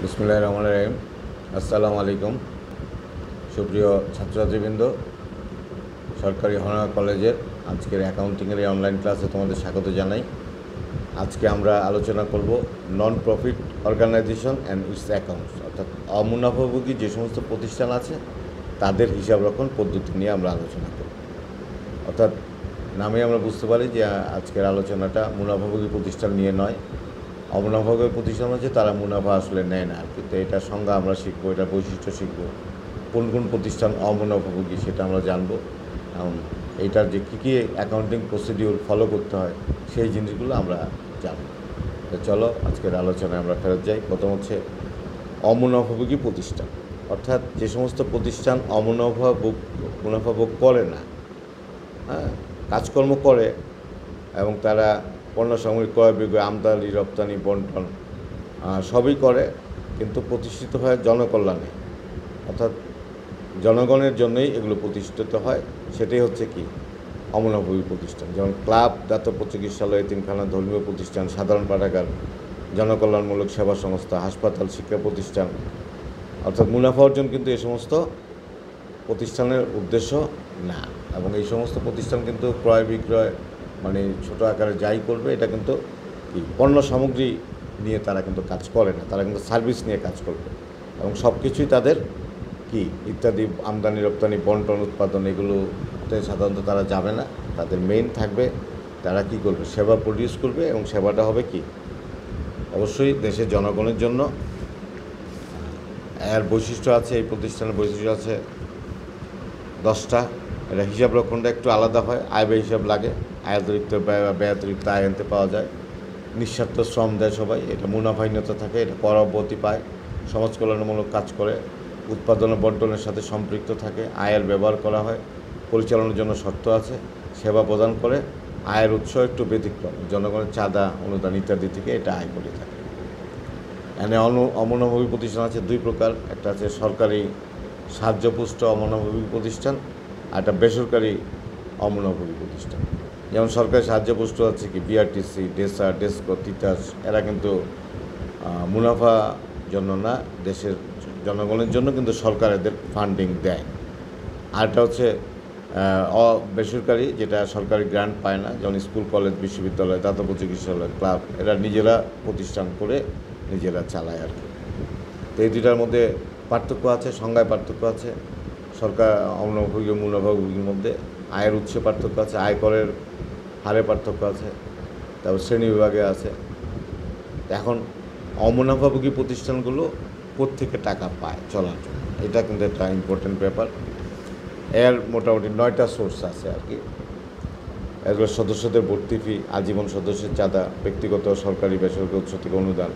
বিসমিল্লাহির রহমানির রহিম। আসসালামু আলাইকুম। সুপ্রিয় ছাত্রছাত্রীবৃন্দ, সরকারি হনার কলেজের আজকের অ্যাকাউন্টিংয়ের এই অনলাইন ক্লাসে তোমাদের স্বাগত জানাই। আজকে আমরা আলোচনা করব non profit organization and its accounts, অর্থাৎ অমুনাফাভোগী যে সমস্ত প্রতিষ্ঠান আছে তাদের হিসাব রক্ষণ পদ্ধতি নিয়ে আমরা আলোচনা করব। অর্থাৎ নামে আমরা বুঝতে পারি যে আজকের আলোচনাটা মুনাফাভোগী প্রতিষ্ঠান নিয়ে নয়। অমুনাফাভোগী প্রতিষ্ঠান হচ্ছে তারা মুনাফা আসলে নেয় না, কিন্তু এটা সংজ্ঞা আমরা শিখবো, এটা বৈশিষ্ট্য শিখবো, কোন কোন প্রতিষ্ঠান অমুনাফাভোগী সেটা আমরা জানবো। এইটার যে কী কী অ্যাকাউন্টিং প্রসিডিউর ফলো করতে হয় সেই জিনিসগুলো আমরা জানব। তো চলো আজকের আলোচনায় আমরা ফেরত যাই। প্রথম হচ্ছে অমুনাফাভোগী প্রতিষ্ঠান, অর্থাৎ যে সমস্ত প্রতিষ্ঠান মুনাফা ভোগ করে না, কাজকর্ম করে এবং তারা পণ্য সামগ্রী ক্রয় বিক্রয়, আমদানি রপ্তানি বন্টন সবই করে, কিন্তু প্রতিষ্ঠিত হয় জনকল্যাণে, অর্থাৎ জনগণের জন্যই এগুলো প্রতিষ্ঠিত হয়। সেটাই হচ্ছে কি অমুনাফাভোগী প্রতিষ্ঠান। যেমন ক্লাব, দাতব্য চিকিৎসালয়, এতিমখানা, ধর্মীয় প্রতিষ্ঠান, সাধারণ পাঠাগার, জনকল্যাণমূলক সেবা সংস্থা, হাসপাতাল, শিক্ষা প্রতিষ্ঠান, অর্থাৎ মুনাফা অর্জন কিন্তু এই সমস্ত প্রতিষ্ঠানের উদ্দেশ্য না। এবং এই সমস্ত প্রতিষ্ঠান কিন্তু ক্রয় বিক্রয় মানে ছোটো আকারে যাই করবে, এটা কিন্তু কি পণ্য সামগ্রী নিয়ে তারা কিন্তু কাজ করে না, তারা কিন্তু সার্ভিস নিয়ে কাজ করবে। এবং সব কিছুই তাদের কি ইত্যাদি আমদানি রপ্তানি বন্টন উৎপাদন এগুলোতে সাধারণত তারা যাবে না। তাদের মেইন থাকবে তারা কি করবে, সেবা প্রডিউস করবে, এবং সেবাটা হবে কি অবশ্যই দেশের জনগণের জন্য। এর বৈশিষ্ট্য আছে, এই প্রতিষ্ঠানের বৈশিষ্ট্য আছে 10টা। এটা হিসাব রক্ষণটা একটু আলাদা হয়, আয় ব্যয় হিসাব লাগে, আয় অতিরিক্ত ব্যয় বা ব্যয় অতিরিক্ত আয় আনতে পাওয়া যায়, নিঃস্বার্থ শ্রম দেয় সবাই, এটা মুনাফাহীনতা থাকে, এটা কর অব্যাহতি পায়, সমাজ কল্যাণমূলক কাজ করে, উৎপাদন ও বন্টনের সাথে সম্পৃক্ত থাকে, আয়ের ব্যবহার করা হয়, পরিচালনার জন্য শর্ত আছে, সেবা প্রদান করে, আয়ের উৎস একটু ব্যতিক্রম, জনগণের চাঁদা অনুদান ইত্যাদি থেকে এটা আয় করে থাকে। এখানে অমুনাফাভোগী প্রতিষ্ঠান আছে দুই প্রকার, একটা আছে সরকারি সাহায্যপুষ্ট অমুনাফাভোগী প্রতিষ্ঠান, আর একটা বেসরকারি অমুনাফাভোগী প্রতিষ্ঠান। যেমন সরকারি সাহায্যপুষ্ট আছে কি বিআরটিসি, ডেসা, ডেসকো, তিতাস, এরা কিন্তু মুনাফা জন্য না, দেশের জনগণের জন্য কিন্তু সরকার এদের ফান্ডিং দেয়। আরটা হচ্ছে বেসরকারি, যেটা সরকারি গ্রান্ট পায় না, যেমন স্কুল, কলেজ, বিশ্ববিদ্যালয়, দাতব্য চিকিৎসালয়, ক্লাব, এরা নিজেরা প্রতিষ্ঠান করে নিজেরা চালায় আর কি। তো এই দুইটার মধ্যে পার্থক্য আছে, সংজ্ঞায় পার্থক্য আছে। সরকার অমুনাফাভোগী মুনাফাভোগীর মধ্যে আয়ের উৎসে পার্থক্য আছে, আয়করের হারে পার্থক্য আছে, তারপর শ্রেণী বিভাগে আছে। এখন অমুনাফাভোগী প্রতিষ্ঠানগুলো কোত্থেকে টাকা পায় চলার জন্য, এটা কিন্তু একটা ইম্পর্টেন্ট ব্যাপার। এর মোটামুটি 9টা সোর্স আছে আর কি। এগুলো সদস্যদের ভর্তি ফি, আজীবন সদস্যের চাঁদা, ব্যক্তিগত সরকারি বেসরকারি উৎস থেকে অনুদান,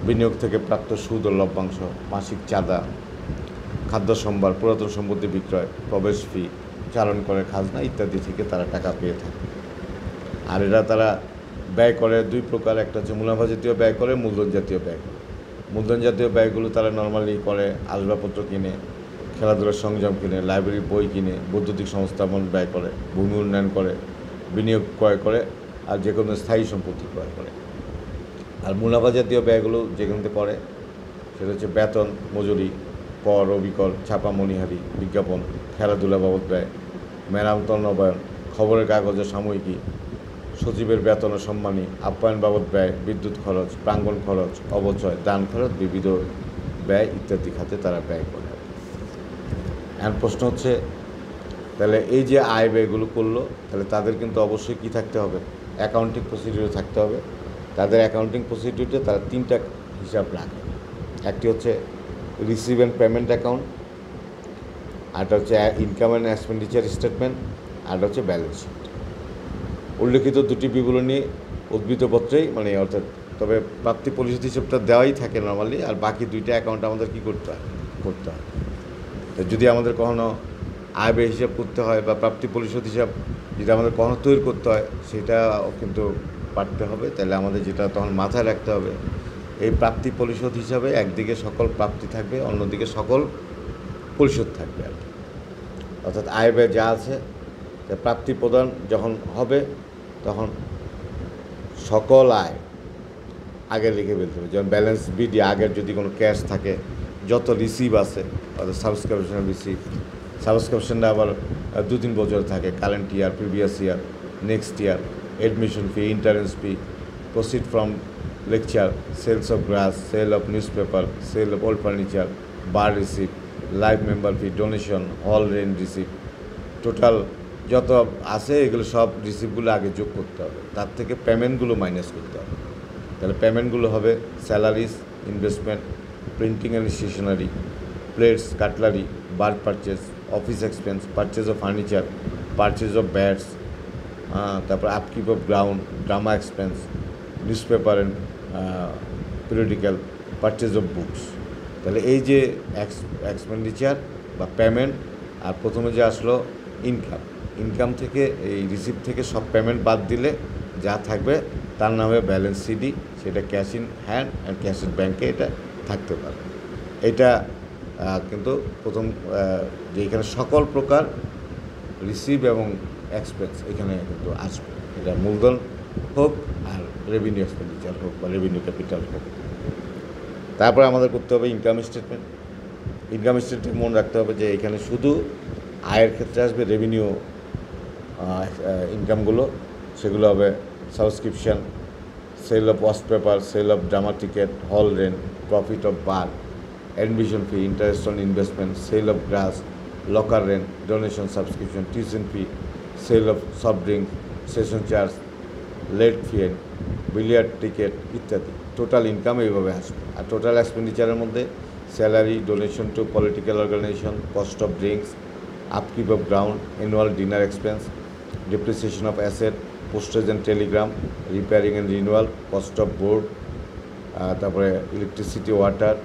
বিনিয়োগ থেকে প্রাপ্ত সুদ ও লভ্যাংশ, মাসিক চাঁদা, খাদ্য সম্ভার, পুরাতন সম্পত্তি বিক্রয়, প্রবেশ ফি, চালান করে খাজনা ইত্যাদি থেকে তারা টাকা পেয়ে থাকে। আর এরা তারা ব্যয় করে দুই প্রকার, একটা হচ্ছে মুনাফা জাতীয় ব্যয় করে, মূলধন জাতীয় ব্যয় করে। মূলধন জাতীয় ব্যয়গুলো তারা নর্মালি করে আসবাবপত্র কিনে, খেলাধুলার সরঞ্জাম কিনে, লাইব্রেরির বই কিনে, বৈদ্যুতিক সংস্থাপন ব্যয় করে, ভূমি উন্নয়ন করে, বিনিয়োগ ক্রয় করে, আর যে কোনো স্থায়ী সম্পত্তি ক্রয় করে। আর মুনাফা জাতীয় ব্যয়গুলো যেখানে করে সেটা হচ্ছে বেতন, মজুরি, কর, অবিকর, ছাপা, মণিহারি, বিজ্ঞাপন, খেলাধুলা বাবদ ব্যয়, মেরামত নবায়ন, খবরের কাগজের সাময়িকী, সচিবের বেতন ও সম্মানী, আপ্যায়ন বাবদ ব্যয়, বিদ্যুৎ খরচ, প্রাঙ্গণ খরচ, অবচয়, দান খরচ, বিবিধ ব্যয় ইত্যাদি খাতে তারা ব্যয় করে। এখন প্রশ্ন হচ্ছে, তাহলে এই যে আয় ব্যয়গুলো করলো, তাহলে তাদের কিন্তু অবশ্যই কী থাকতে হবে, অ্যাকাউন্টিং প্রসিডিউর থাকতে হবে। তাদের অ্যাকাউন্টিং প্রসিডিউরে তারা 3টা হিসাব রাখে। একটি হচ্ছে রিসিভ অ্যান্ড পেমেন্ট অ্যাকাউন্ট, আরটা হচ্ছে ইনকাম অ্যান্ড এক্সপেন্ডিচার স্টেটমেন্ট, আরটা হচ্ছে ব্যালেন্স শিট। উল্লেখিত দুটি বিবরণী উদ্বৃত্তপত্রেই অর্থাৎ তবে প্রাপ্তি পরিশোধ হিসাবটা দেওয়াই থাকে নর্মালি, আর বাকি 2টা অ্যাকাউন্ট আমাদের কী করতে হয়। তো যদি আমাদের কখনো আয় ব্যয় হিসাব করতে হয় বা প্রাপ্তি পরিশোধ হিসাব যদি আমাদের কখনো তৈরি করতে হয়, সেটাও কিন্তু পারতে হবে। তাহলে আমাদের যেটা তখন মাথায় রাখতে হবে, এই প্রাপ্তি পরিশোধ হিসাবে একদিকে সকল প্রাপ্তি থাকবে, অন্যদিকে সকল পরিশোধ থাকবে আর কি। অর্থাৎ আয় ব্যয় যা আছে, প্রাপ্তি প্রদান যখন হবে তখন সকল আয় আগে লিখে ফেলতে হবে। যেমন ব্যালেন্স বিডি আগের যদি কোনো ক্যাশ থাকে, যত রিসিভ আছে অর্থাৎ সাবস্ক্রিপশন রিসিভ, সাবস্ক্রিপশনটা আবার 2-3 বছর থাকে, current year, previous year, next year, admission fee, entrance fee, proceed from lecture, sales of grass, sale of newspaper, sale of old furniture, bar receive, life member fee, donation, hall rent receive, total যত আছে এগুলো সব রিসিপ্টগুলো আগে যোগ করতে হবে, তার থেকে পেমেন্টগুলো মাইনাস করতে হবে। তাহলে পেমেন্টগুলো হবে salaries, investment, printing and stationery, plates, cutlery, bar purchase, office expense, purchase of furniture, purchase of bats, তারপর upkeep of ground, drama expense, newspaper and periodical, purchase of books. তাহলে এই যে এক্সপেন্ডিচার বা পেমেন্ট, আর প্রথমে যে আসলো income থেকে এই রিসিপ্ট থেকে সব পেমেন্ট বাদ দিলে যা থাকবে তার নামে ব্যালেন্স সিডি, সেটা cash in hand and cash in ব্যাঙ্কে এটা থাকতে পারে। এটা কিন্তু প্রথম যে এখানে সকল প্রকার রিসিভ এবং এক্সপেন্স এখানে কিন্তু আসবে, এটা মূলধন হোক আর রেভিনিউ এক্সপেন্ডিচার হোক বা রেভিনিউ ক্যাপিটাল হোক। তারপরে আমাদের করতে হবে ইনকাম স্টেটমেন্ট। ইনকাম স্টেটমেন্ট মনে রাখতে হবে যে এখানে শুধু আয়ের ক্ষেত্রে আসবে রেভিনিউ ইনকামগুলো, সেগুলো হবে subscription, sale of waste paper, sale of drama ticket, hall rent, profit of bar, admission fee, interest on investment, sale of grass, locker rent, donation, subscription, tuition fee, sale of soft drink, session charge, late fee, billiard ticket ইত্যাদি। Total income এইভাবে আসবে। আর total এক্সপেন্ডিচারের মধ্যে salary, donation to political organisation, cost of drinks, upkeep of ground, annual dinner expense, depreciation of asset, postage and telegram, repairing and renewal, cost of board, তারপরে electricity, water,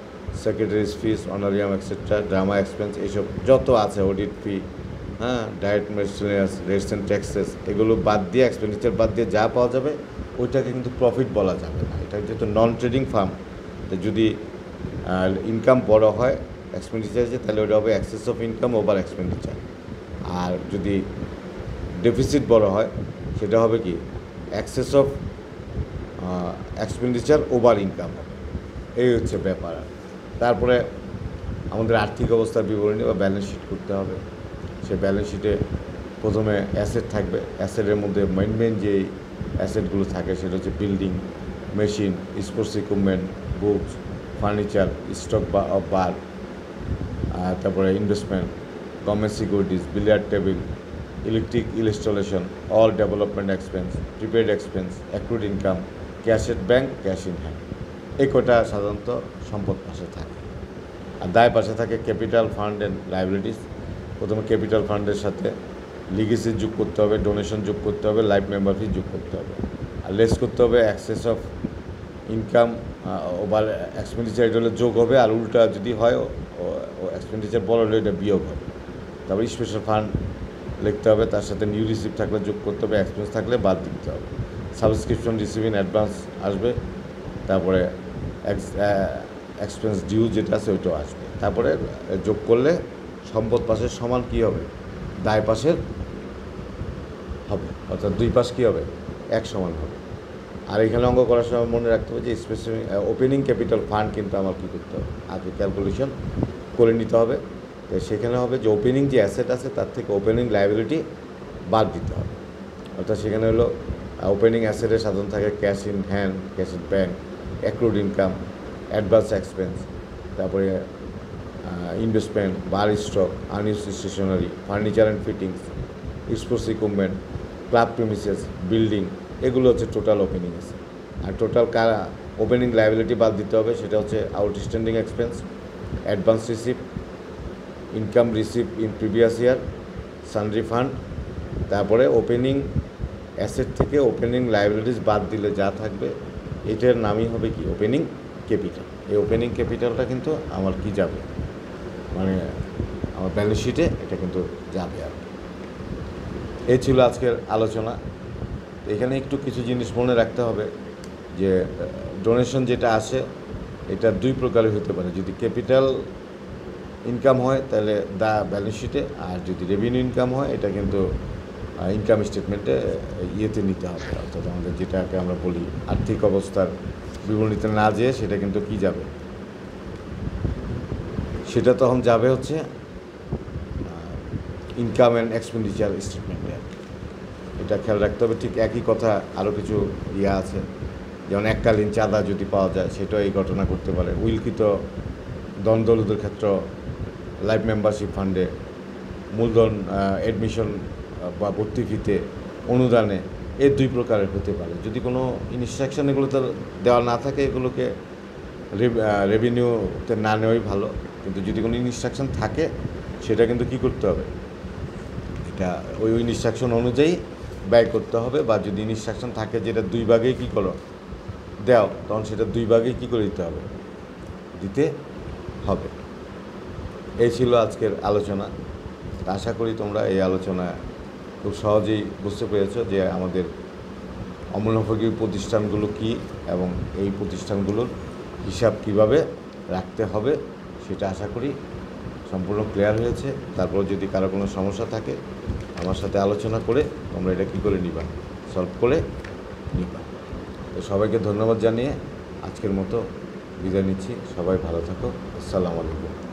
secretaries fees, honorarium etcetera, drama expense, এইসব যত আছে, audit fee, diet miscellaneous, rates and taxes, এগুলো বাদ দিয়ে expenditure বাদ দিয়ে যা পাওয়া যাবে ওইটাকে কিন্তু প্রফিট বলা যাবে না। এটা যেহেতু নন ট্রেডিং ফার্ম, যদি ইনকাম বড় হয় এক্সপেন্ডিচার আছে তাহলে ওটা হবে excess of income over expenditure, আর যদি ডেফিসিট বড় হয় সেটা হবে কি excess of expenditure over income হবে। এই হচ্ছে ব্যাপার। তারপরে আমাদের আর্থিক অবস্থার বিবরণী বা ব্যালেন্স শিট করতে হবে। সে ব্যালেন্স শিটে প্রথমে অ্যাসেট থাকবে, অ্যাসেটের মধ্যে মেন যেই অ্যাসেটগুলো থাকে সেটা হচ্ছে building, machine, sports equipment, books, furniture, stock of bar, তারপরে investment, government securities, billiard table, electric installation, all development expense, prepaid expense, accrued income, cash at bank, cash in hand. এই কটা সাধারণত সম্পদ পাশে থাকে। আর দায় পাশে থাকে ক্যাপিটাল ফান্ড অ্যান্ড লাইবিলিটিস। প্রথমে ক্যাপিটাল ফান্ডের সাথে লিগেসি যোগ করতে হবে, ডোনেশন যোগ করতে হবে, লাইফ মেম্বার ফি যোগ করতে হবে, আর লেস করতে হবে excess of income over expenditure, এটা হলে যোগ হবে, আর উল্টা যদি হয় এক্সপেন্ডিচার বড় হলে এটা বিয়োগ হবে। তারপর স্পেশাল ফান্ড লিখতে হবে, তার সাথে নিউ রিসিভ থাকলে যোগ করতে হবে, এক্সপেন্স থাকলে বাদ দিতে হবে। সাবস্ক্রিপশন রিসিভ ইন অ্যাডভান্স আসবে, তারপরে এক্সপেন্স ডিউ যেটা আছে ওইটাও আসবে। তারপরে যোগ করলে সম্পদ পাশের সমান কী হবে, দায় পাশের হবে, অর্থাৎ দুই পাশ কী হবে, এক সমান হবে। আর এখানে অঙ্ক করার সময় মনে রাখতে হবে যে স্পেসিফিক ওপেনিং ক্যাপিটাল ফান্ড কিন্তু আমার কী করতে হবে, আগে ক্যালকুলেশন করে নিতে হবে। তো সেখানে হবে যে ওপেনিং যে অ্যাসেট আছে তার থেকে ওপেনিং লাইবিলিটি বাদ দিতে হবে। অর্থাৎ সেখানে হলো ওপেনিং অ্যাসেটে সাধারণ থাকে cash in hand, cash in bank, accrued income, advance expense, তারপরে investment, bar stock, unused stationery, furniture and fittings, sports equipment, club premises, building, এগুলো হচ্ছে টোটাল ওপেনিং আছে। আর টোটাল ওপেনিং লাইবিলিটি বাদ দিতে হবে, সেটা হচ্ছে outstanding expense, advance receipt, income receipt in previous year, sundry fund. তারপরে ওপেনিং অ্যাসেট থেকে ওপেনিং লাইবিলিটিস বাদ দিলে যা থাকবে এটার নামই হবে কি ওপেনিং ক্যাপিটাল। এই ওপেনিং ক্যাপিটালটা কিন্তু আমার কি যাবে, মানে আমার ব্যালেন্স শিটে এটা কিন্তু যাবে। আর এই ছিল আজকের আলোচনা। এখানে একটু কিছু জিনিস মনে রাখতে হবে যে ডোনেশন যেটা আসে এটা দুই প্রকারের হতে পারে। যদি ক্যাপিটাল ইনকাম হয় তাহলে ব্যালেন্স শিটে, আর যদি রেভিনিউ ইনকাম হয় এটা কিন্তু ইনকাম স্টেটমেন্টে ইয়েতে নিতে হবে, অর্থাৎ আমাদের যেটাকে আমরা বলি আর্থিক অবস্থার বিবরণীতে না যেয়ে সেটা কিন্তু কি যাবে, সেটা তখন যাবে হচ্ছে ইনকাম অ্যান্ড এক্সপেন্ডিচার স্টেটমেন্টে। এটা খেয়াল রাখতে হবে। ঠিক একই কথা আরও কিছু ইয়ে আছে, যেমন এককালীন চাঁদা যদি পাওয়া যায় সেটাও এই ঘটনা করতে পারে। উইলকিত দ্বন্দ্বলুদের ক্ষেত্রে লাইফ মেম্বারশিপ ফান্ডে মূলধন, অ্যাডমিশন বা ভর্তি ফিতে, অনুদানে, এই দুই প্রকারের হতে পারে। যদি কোনো ইনস্ট্রাকশন এগুলো তো দেওয়া না থাকে, এগুলোকে রেভিনিউতে না নেওয়াই ভালো। কিন্তু যদি কোনো ইনস্ট্রাকশন থাকে সেটা কিন্তু কী করতে হবে, এটা ওই ইনস্ট্রাকশন অনুযায়ী ব্যয় করতে হবে। বা যদি ইনস্ট্রাকশন থাকে যেটা দুই ভাগেই কী করো দাও, তখন সেটা দুই ভাগেই কী করে দিতে হবে, দিতে হবে। এই ছিল আজকের আলোচনা। আশা করি তোমরা এই আলোচনা খুব সহজেই বুঝতে পেরেছো যে আমাদের অমূল্যভোগী প্রতিষ্ঠানগুলো কী এবং এই প্রতিষ্ঠানগুলোর হিসাব কিভাবে রাখতে হবে সেটা আশা করি সম্পূর্ণ ক্লিয়ার হয়েছে। তারপর যদি কারো কোনো সমস্যা থাকে আমার সাথে আলোচনা করে তোমরা এটা কী করে নিবা, সলভ করে নিবা। তো সবাইকে ধন্যবাদ জানিয়ে আজকের মতো বিদায় নিচ্ছি। সবাই ভালো থাকো। আসসালামু আলাইকুম।